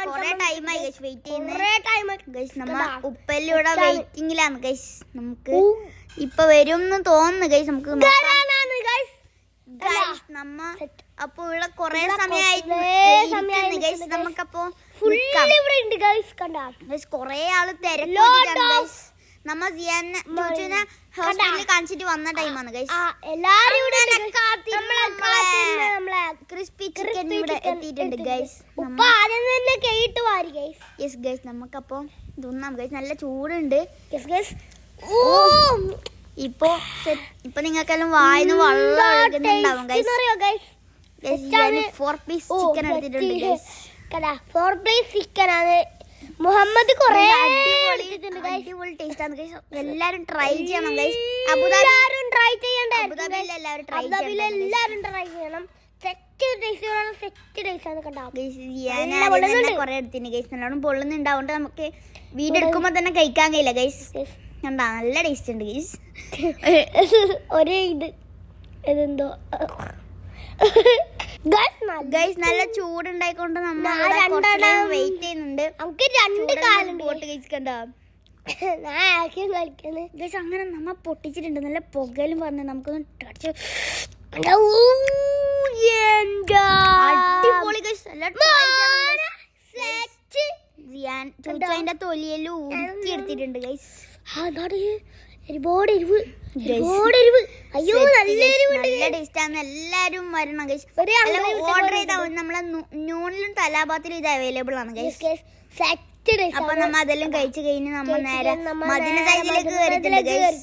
കൊറേ ടൈമായി guys wait ചെയ്യുന്നത് ഗൈസ്. നമ്മ ഉപ്പലിവിടെ വെയിറ്റിംഗിലാണ് ഗൈസ്. നമുക്ക് ഇപ്പൊ വരും എന്ന് തോന്നുന്നു ഗൈസ്. നമുക്ക് നമ്മ അപ്പൊ ഇവിടെ കൊറേ സമയമായി ഗൈസ്. നമുക്കപ്പോ കൊറേ ആള് തിരക്കിട്ടാണ് ഗൈസ്. നമ്മ ഹോസ്പിറ്റലിൽ കാണിച്ചിട്ട് വന്ന ടൈമാണ് ഗൈസ്. ക്രിസ്പി ചിക്കൻ ഇവിടെ എത്തിയിട്ടുണ്ട് ഗൈസ്. യെസ് ഗൈസ്, നമുക്കപ്പോ തിന്നാം ഗൈസ്. നല്ല ചൂടുണ്ട് ഇപ്പൊ. നിങ്ങൾക്കെല്ലാം വായിന്ന് വെള്ളം ഒഴുകുന്നുണ്ടാവും ഗൈസ്. 4 പീസ് ചിക്കൻ എടുത്തിട്ടുണ്ട് ഗൈസ്. 4 പീസ് ചിക്കൻ ആണ്. മുഹമ്മദ് കൊറേ അടിപൊളി ടേസ്റ്റ് ആണ് ഗൈസ്. എല്ലാരും ട്രൈ ചെയ്യണം ഗൈസ്. എല്ലാരും ട്രൈ ചെയ്യണം. കൊറേ എടുത്തിന് ഗൈസ്. നല്ലോണം പൊള്ളുന്നുണ്ടാവുകൊണ്ട് നമുക്ക് വീഡിയോ എടുക്കുമ്പോ തന്നെ കഴിക്കാൻ കഴിയില്ല ഗൈസ്. കണ്ടാ നല്ല ടേസ്റ്റ് ഉണ്ട് ഗൈസ്. ഒരേ ഇതെന്തോ ഗൈസ് നല്ല ചൂടുണ്ടായിക്കൊണ്ട് നമ്മൾ വെയിറ്റ് ചെയ്യുന്നുണ്ട്. നമുക്ക് 2 കാലുണ്ട് പോട്ട് കഴിച്ചിട്ടുണ്ടോ ഗൈസ്? അങ്ങനെ നമ്മ പൊട്ടിച്ചിട്ടുണ്ട്. നല്ല പുകയിലും പറഞ്ഞ് നമുക്കൊന്ന് അടിപൊളി ഗൈസ്. അതിന്റെ തൊലിയെല്ലാം ഊറ്റി എടുത്തിട്ടുണ്ട് ഗൈസ്. അയ്യോ നല്ല ടേസ്റ്റ് ആണ്. എല്ലാരും വരണം ഗൈസ്. ഓർഡർ ചെയ്താൽ നമ്മളെ ന്യൂണിലും തലാബാത്തിലും ഇത് അവൈലബിൾ ആണ് ഗൈസ്. അപ്പൊ നമ്മ അതെല്ലാം കഴിച്ചു കഴിഞ്ഞ് നമ്മ നേരെ മദീന സൈഡിലേക്ക് കയറിയിട്ടുണ്ട് ഗൈസ്.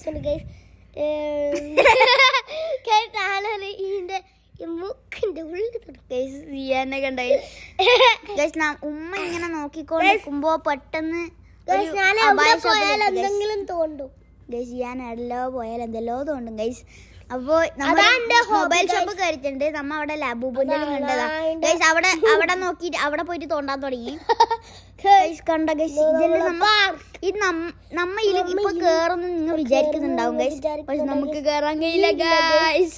ഉമ്മ ഇങ്ങനെ നോക്കിക്കൊണ്ടിരിക്കുമ്പോ പെട്ടെന്ന് എന്തെങ്കിലും തോണ്ടും ഗൈസ്. ഞാൻ എല്ലോ പോയാൽ എന്തെല്ലോ തോണ്ടും ഗൈസ്. അപ്പൊ മൊബൈൽ ഷോപ്പ് കയറിയിട്ടുണ്ട്. നമ്മ അവിടെ ലാബൂബിന്റെ കണ്ടതാ ഗൈസ്. അവിടെ നോക്കിട്ട് അവിടെ പോയിട്ട് തോണ്ടാൻ തുടങ്ങി ഗൈസ്. കണ്ട ഗൈസ്, നമ്മ ഇപ്പൊ കേറുന്നു നിങ്ങൾ വിചാരിക്കുന്നുണ്ടാവും ഗൈസ്. പക്ഷെ നമുക്ക് കേറാൻ കഴിയില്ല ഗൈസ്.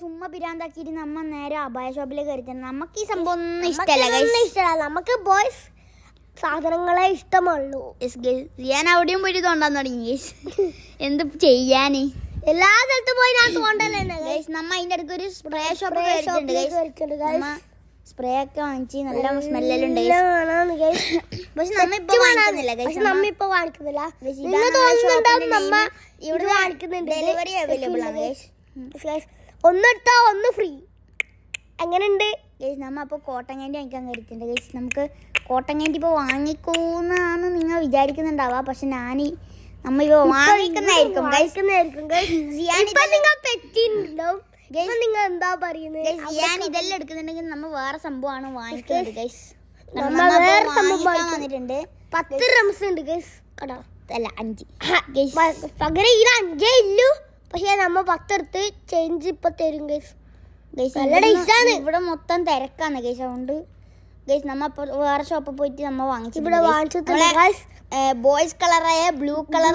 ഉമ്മ പിരാന്താക്കിട്ട് നമ്മ നേരെ അബായ ഷോപ്പിലേക്ക് കയറിയിട്ടുണ്ട്. നമുക്ക് ഈ സംഭവം ഒന്നും ഇഷ്ടമല്ല ഗൈസ്. നമുക്ക് ബോയ്സ് സാധനങ്ങളെ ഇഷ്ടമുള്ളൂ. ഞാൻ അവിടെയും പോയിട്ട് തോണ്ടാൻ തുടങ്ങി ഗൈസ്. എന്ത് ചെയ്യാന്, എല്ലാ സ്ഥലത്തും പോയി ഞാൻ തോണ്ടല്ലേ. നമ്മ അതിന്റെ അടുത്ത് ഒരു സ്പ്രേ ഷോപ്പ് സ്പ്രേ ഒക്കെ വാങ്ങിച്ച് നല്ല സ്മെല്ലെല്ലാം ഉണ്ട്. പക്ഷെ നമ്മ ഇപ്പൊ വാങ്ങിക്കുന്നില്ല. ഡെലിവറി അവൈലബിൾ ആണ് ഗൈസ്. ഒന്നെടുത്താ ഒന്ന് ഫ്രീ. എങ്ങനെയുണ്ട് ഗൈസ്? നമ്മ അപ്പൊ കോട്ടൻ ക്യാൻഡി വാങ്ങിക്കാൻ കയറിയിട്ടുണ്ട് ഗൈസ്. നമുക്ക് കോട്ടൻ ക്യാൻഡി ഇപ്പൊ വാങ്ങിക്കൂന്നാണ് നിങ്ങൾ വിചാരിക്കുന്നുണ്ടാവാ. പക്ഷെ നമ്മ ഇപ്പൊ വാങ്ങിക്കുന്നതായിരിക്കും ഗൈസ്. നിങ്ങൾ എന്താ പറയുന്നത്? ഞാൻ ഇതെല്ലാം എടുക്കുന്നുണ്ടെങ്കിൽ നമ്മ വേറെ സംഭവമാണ് വാങ്ങിക്കുന്നത് ഗൈസ്. വന്നിട്ടുണ്ട് 10 റംസ് ഉണ്ട് ഗൈസ്. കടോ അല്ല 5 പകരം ഇതിന് 5 ഇല്ലു. പക്ഷെ നമ്മ 10 എടുത്ത് ചേഞ്ച് ഇപ്പൊ തരും ഗൈസ്. ഇവിടെ മൊത്തം തിരക്കാണ് ഗൈസ്. അതുകൊണ്ട് ഗൈസ് നമ്മ വേറെ ഷോപ്പിൽ പോയിട്ട് നമ്മ വാങ്ങിച്ചു. ഇവിടെ ബോയ്സ് കളറായ ബ്ലൂ കളർ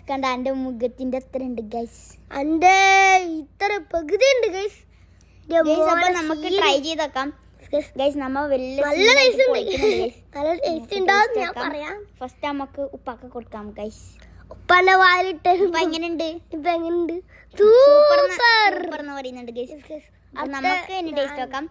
കണ്ട. എന്റെ മുഖത്തിന്റെ അത്ര ഉണ്ട് ഗൈസ്. എന്റെ ഇത്ര പകുതി ഉണ്ട് ഗൈസ്. അപ്പൊ നമുക്ക് ട്രൈ ചെയ്തേക്കാം ഗൈസ്. നമ്മ ഫസ്റ്റ് നമുക്ക് ഉപ്പാക്ക് കൊടുക്കാം ഗൈസ്. ഉപ്പാന്റെ വാലിട്ട് എങ്ങനെയുണ്ട്? ഇപ്പൊ എങ്ങനെയുണ്ട്? സൂപ്പർ എന്ന് പറയുന്നുണ്ട് ഗൈസ്. നമുക്ക് ഇനി ടേസ്റ്റ് നോക്കാം.